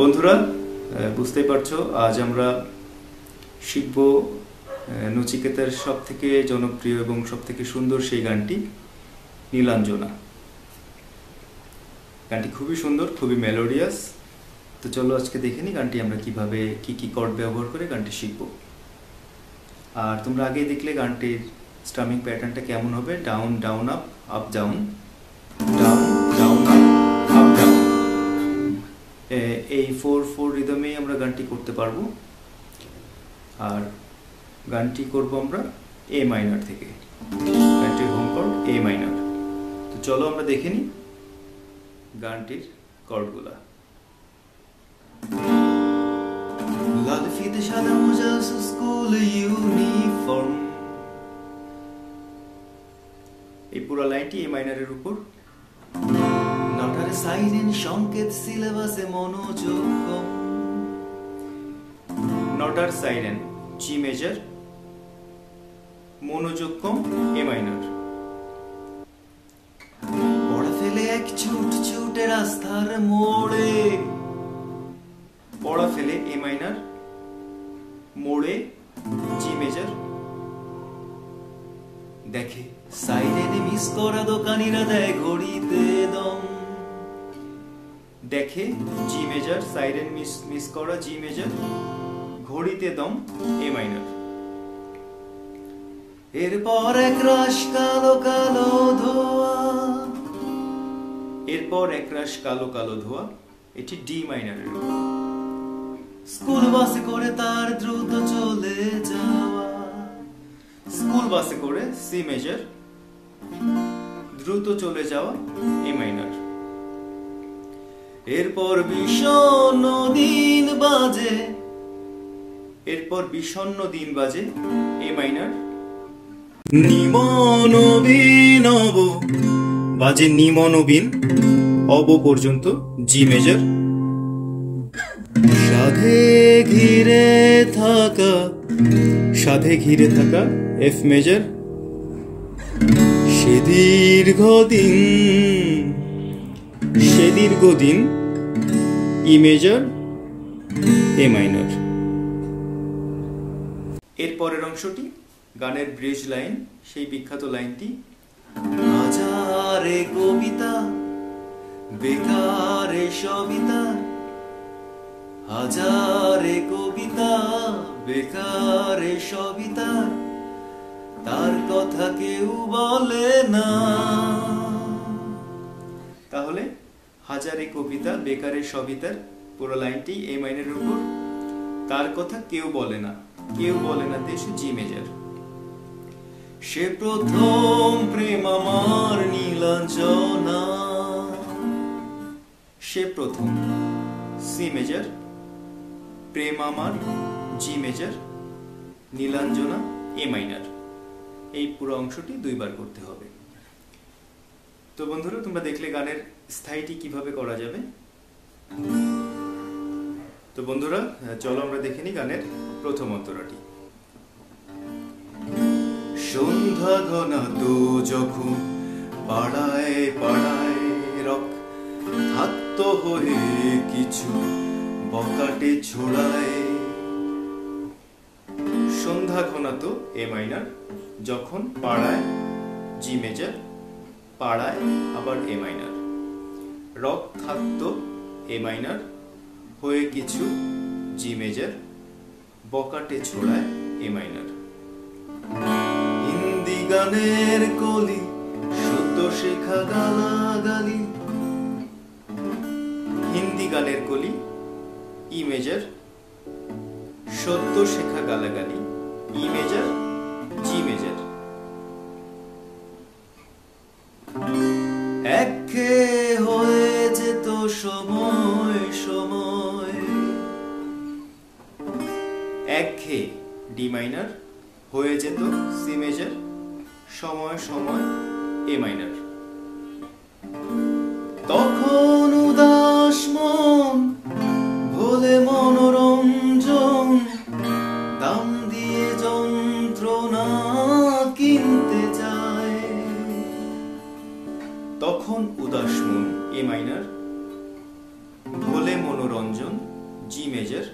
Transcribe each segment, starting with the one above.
বন্ধুরা বুঝতেই পারছো আজ আমরা শিখব নচিকেতার সবথেকে জনপ্রিয় এবং সবথেকে সুন্দর সেই গানটি নীলাঞ্জনা। গানটি খুবই সুন্দর, খুবই মেলোডিয়াস। তো চলো আজকে দেখে নিই গানটি আমরা কিভাবে কি কর্ড ব্যবহার করে গানটি শিখব। আর তোমরা আগেই দেখলে গানটির স্ট্রামিং প্যাটার্নটা কেমন হবে, down down up up down, down down up up down. এই 4/4 রিদমেই আমরা গানটি করতে পারবো। আর গানটি করব আমরা এ মাইনর থেকে, গানটির হোম কর্ড এ মাইনর। তো চলো আমরা দেখে নিই গানটির কর্ডগুলা। লাল ফিতে সাদা মোজা স্কুল ইউনিফর্ম, এই পুরো লাইনটি এ মাইনরের উপর। নটার সাইরেন সংকেত সিলেবাসে মনোযোগ কম, নটার সাইরেন জি মেজর, মনোযোগ কম এ মাইনর। পড়া ফেলে এক ছুট ছুটে রাস্তার মোড়ে, পড়া ফেলে এ মাইনর, মোড়ে জি মেজর। দেখে সাইরেনে মিস করা দোকানিরা দেয় ঘড়িতে দম, দেখে জি মেজর, সাইরেন মিস করা জি মেজর, ঘড়িতে দম এ মাইনর। এরপর এক রাশ কালো কালো ধোয়া, এরপর এক রাশ কালো কালো ধোয়া, এটি ডি মাইনরের। স্কুল বাসে করে তার দ্রুত চলে যাওয়া, স্কুল বাসে করে সি মেজর, দ্রুত চলে যাওয়া এ মাইনর। এরপর বিষণ্ণ দিন বাজে, এরপর বিষণ্ণ দিন বাজে এ মাইনর। নিমনবীন অব বাজে, নিমনবীন অব পর্যন্ত জি মেজর। সাধে ঘিরে থাকা, সাধে ঘিরে থাকা এফ মেজর। সে দীর্ঘদিন, সে দীর্ঘদিন ই মেজর এ মাইনর। এর পরের অংশটি গানের ব্রিজ লাইন, সেই বিখ্যাত লাইনটি। হাজারে কবিতা বেকারে সবিতা, হাজারে কবিতা বেকারে সবিতা, তার কথা কেউ বলে না। তাহলে হাজারে কবিতা বেকারে সবিতার পুরো লাইনটি এ মাইনের উপর, তার কথা কেউ বলে না, কেউ বলে না দেশ জি মেজর। সে প্রথম প্রেম আমার নীলাঞ্জনা, সে প্রথম সি মেজর, প্রেম আমার জি মেজর, নীলাঞ্জনা এ মাইনর। এই পুরো অংশটি দুইবার করতে হবে। তো বন্ধুরা তোমরা দেখলে গানের স্থায়ীটি কিভাবে করা যাবে। তো বন্ধুরা চলো আমরা দেখে নিই গানের প্রথম অন্তরাটি। সন্ধ্যা ঘনাত যখন পাড়ায় পাড়ায় রক থাকত হয়ে কিছু বকাটে ছোড়ায়। সন্ধ্যা ঘনাত এ মাইনর, যখন পাড়ায় জি মেজর, পাড়ায় আবার এ মাইনর। রক থাকত এ মাইনর, হয়ে কিছু জি মেজর, বকাটে ছোড়ায় এ মাইনর। হিন্দি গানের কলি সদ্য শেখা গালাগালি, হিন্দি গানের কলি ই মেজর, সদ্য শেখা গালাগালি ই মেজর জি মেজর। একঘেয়ে হয়ে যেত সময় সময়, একঘেয়ে ডি মাইনর, হয়ে যেত সি মেজর, সময় সময় এ মাইনর। তখন উদাস মন ভোলে মনোরঞ্জন, দাম দিয়ে যন্ত্রণা কিনতে যায়। তখন উদাস মন এ মাইনর, ভোলে মনোরঞ্জন মেজর,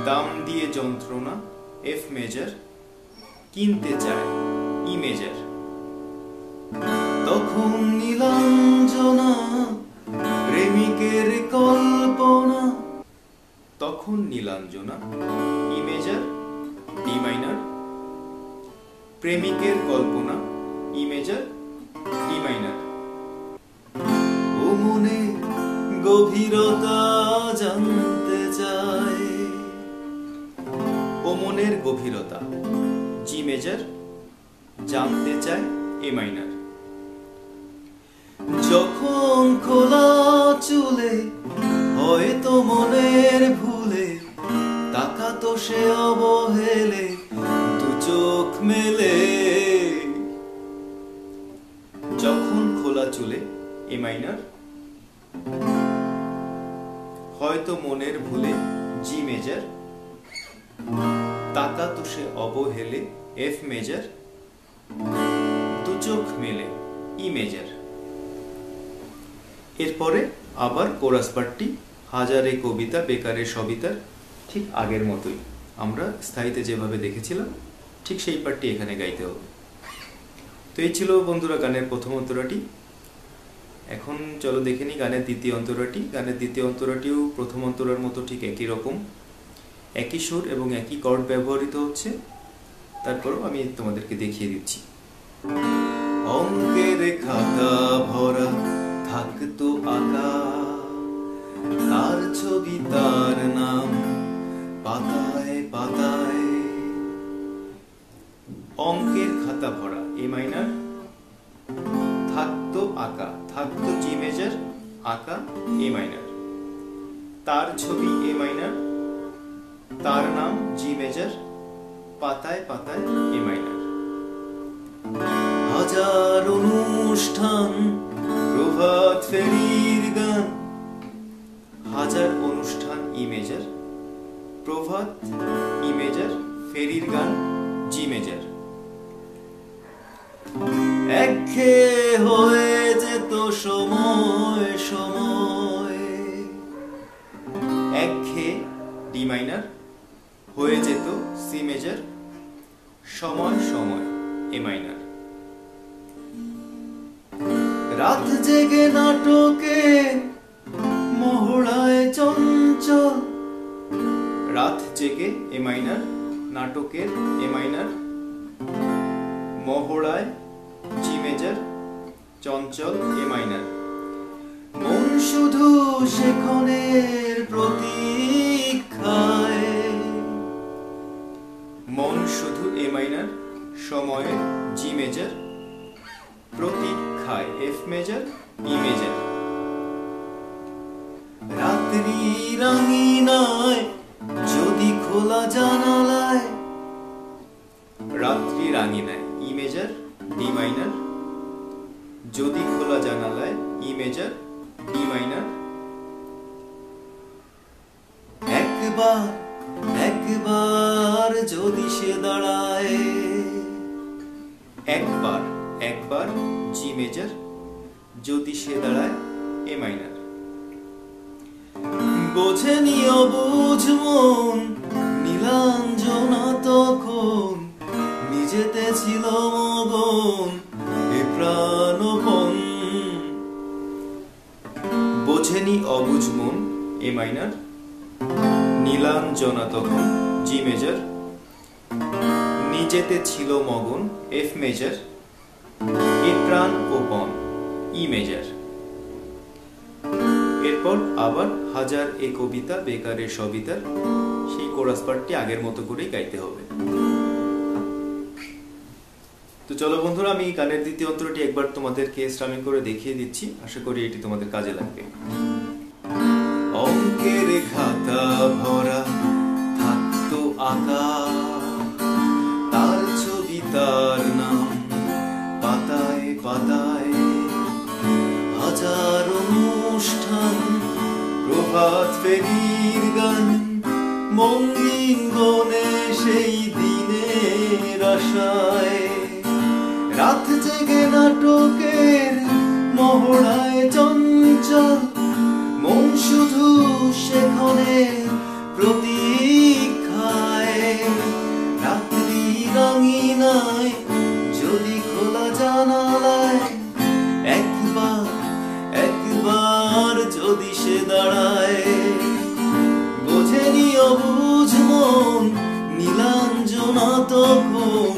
দাম দিয়ে যন্ত্রণা এফ মেজর, কিনতে চায় ই মেজর। তখন নীলাঞ্জনা প্রেমিকের কল্পনা, তখন নীলাঞ্জনা ই মেজর ডি মাইনর, প্রেমিকের কল্পনা ই মেজর ডি মাইনর। ও মনে গভীরতা জানতে চায়, ও মনের গভীরতা জি মেজর, জানতে চায় এ মাইনর। যখন খোলা চুলে হয়তো মনের ভুলে, তাকাতো সে অবহেলে দু চোখ মেলে। যখন খোলা চুলে এ মাইনর, হয়তো মনের ভুলে জি মেজর, তাকাতো সে অবহেলে এফ মেজর, দু চোখ মেলে ই মেজর। এরপরে আবার কোরাস পার্টটি হাজারে কবিতা বেকারে সবিতার ঠিক আগের মতোই, আমরা স্থায়ীতে যেভাবে দেখেছিলাম ঠিক সেই পার্টটি এখানে গাইতে হবে। তো এই ছিল বন্ধুরা গানের প্রথম অন্তরাটি। এখন চলো দেখে নিই গানের দ্বিতীয় অন্তরাটি। গানের দ্বিতীয় অন্তরাটিও প্রথম অন্তরার মতো ঠিক একই রকম, একই সুর এবং একই কর্ড ব্যবহৃত হচ্ছে। তারপরও আমি তোমাদেরকে দেখিয়ে দিচ্ছি। অঙ্কের খাতা ভরা থাকতো আঁকা, তার ছবি তার নাম পাতায় পাতায়। অঙ্কের খাতা ভরা এ মাইনর, থাকতো আঁকা, থাকতো জি মেজর, আঁকা এ মাইনর। তার ছবি এ মাইনর, তার নাম জি মেজর, পাতায় পাতায় এ মাইনর। হাজার অনুষ্ঠান প্রভাত ফেরির গান, হাজার অনুষ্ঠান ই মেজর, প্রভাত ই মেজর, ফেরির গান জি মেজর। একঘেয়ে হয়ে যেত সময় সময়, একঘেয়ে ডি মাইনর, হয়ে যেত সি মেজর, সময় সময় এ মাইনর। রাত জেগে নাটকে মহড়ায় চঞ্চল, রাত জেগে এ মাইনর, নাটকের এ মাইনর, মহড়ায় জি মেজর, চঞ্চল এ মাইনর। মন শুধু সেক্ষণের প্রতীক্ষায়, মন শুধু এ মাইনর, সময়ের জি মেজর, প্রতীক্ষায় এফ মেজর ই মেজর। রাত্রি রাঙিনায় যদি খোলা জানালায়, রাত্রি রাঙিনায় ই মেজর ডি মাইনর, যদি খোলা জানালায় ই মেজর ডি মাইনর। একবার একবার যদি সে দাঁড়ায়, একবার একবার জি মেজর, যদি সে দাঁড়ায় এ মাইনর। বোঝেনি অবুঝ মন নীলাঞ্জনা তখন, নিজেতে ছিল মগন এ প্রাণপণ। বোঝেনি অবুঝ মন এ মাইনর, নীলাঞ্জনা তখন জি মেজর, নিজেতে ছিল মগন এফ মেজর, এ প্রাণ ওপন ই মেজর। এরপর আবার হাজার এ কবিতা বেকারে সবিতার সেই কোরাস পার্টটি আগের মতো করেই গাইতে হবে। তো চলো বন্ধুরা, আমি গানের দ্বিতীয় অন্তরটি একবার তোমাদেরকে স্ট্রামিং করে দেখিয়ে দিচ্ছি, আশা করি এটি তোমাদের কাজে লাগবে। অঙ্কের খাতা ভরা থাকতো আঁকা, তার ছবি তার নাম পাতায় পাতায়। হাজার অনুষ্ঠান প্রভাত ফেরির গান, মঙ্গিন বনে সেই দিনের আশায়। রাত জেগে নাটকের মহড়ায় চঞ্চল, মন শুধু সে নাই, যদি খোলা জানালায় একবার যদি সে দাঁড়ায়। বোঝেনি অবুঝ মন নীলাঞ্জনা তখন,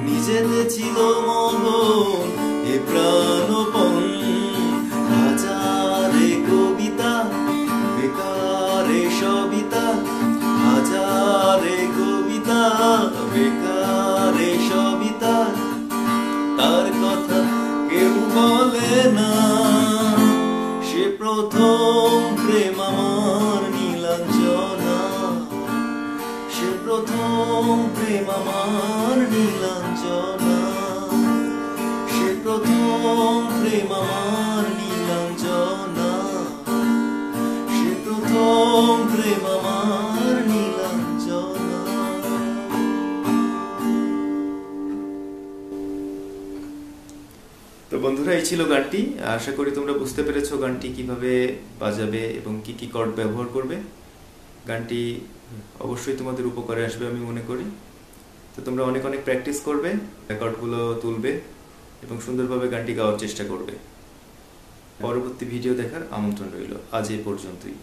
নিজেতে ছিল মগন এ প্রাণপণ। হাজারে কবিতা বেকারে সবিতা, হাজারে কবিতা বেকারে সবিতা, তার কথা কেউ বলে না। সে প্রথম প্রেম আমার নীলাঞ্জনা, সে প্রথম প্রেম আমার নীলাঞ্জনা, সে প্রথম প্রেম আমার নীলাঞ্জনা, সে প্রথম প্রেম আমার নীলাঞ্জনা। তো বন্ধুরা, এই ছিল গানটি। আশা করি তোমরা বুঝতে পেরেছো গানটি কিভাবে বাজাবে এবং কি কি কর্ড ব্যবহার করবে। গানটি অবশ্যই তোমাদের উপকারে আসবে আমি মনে করি। তো তোমরা অনেক অনেক প্র্যাকটিস করবে, রেকর্ডগুলো তুলবে এবং সুন্দরভাবে গানটি গাওয়ার চেষ্টা করবে। পরবর্তী ভিডিও দেখার আমন্ত্রণ রইল। আজ এই পর্যন্তই।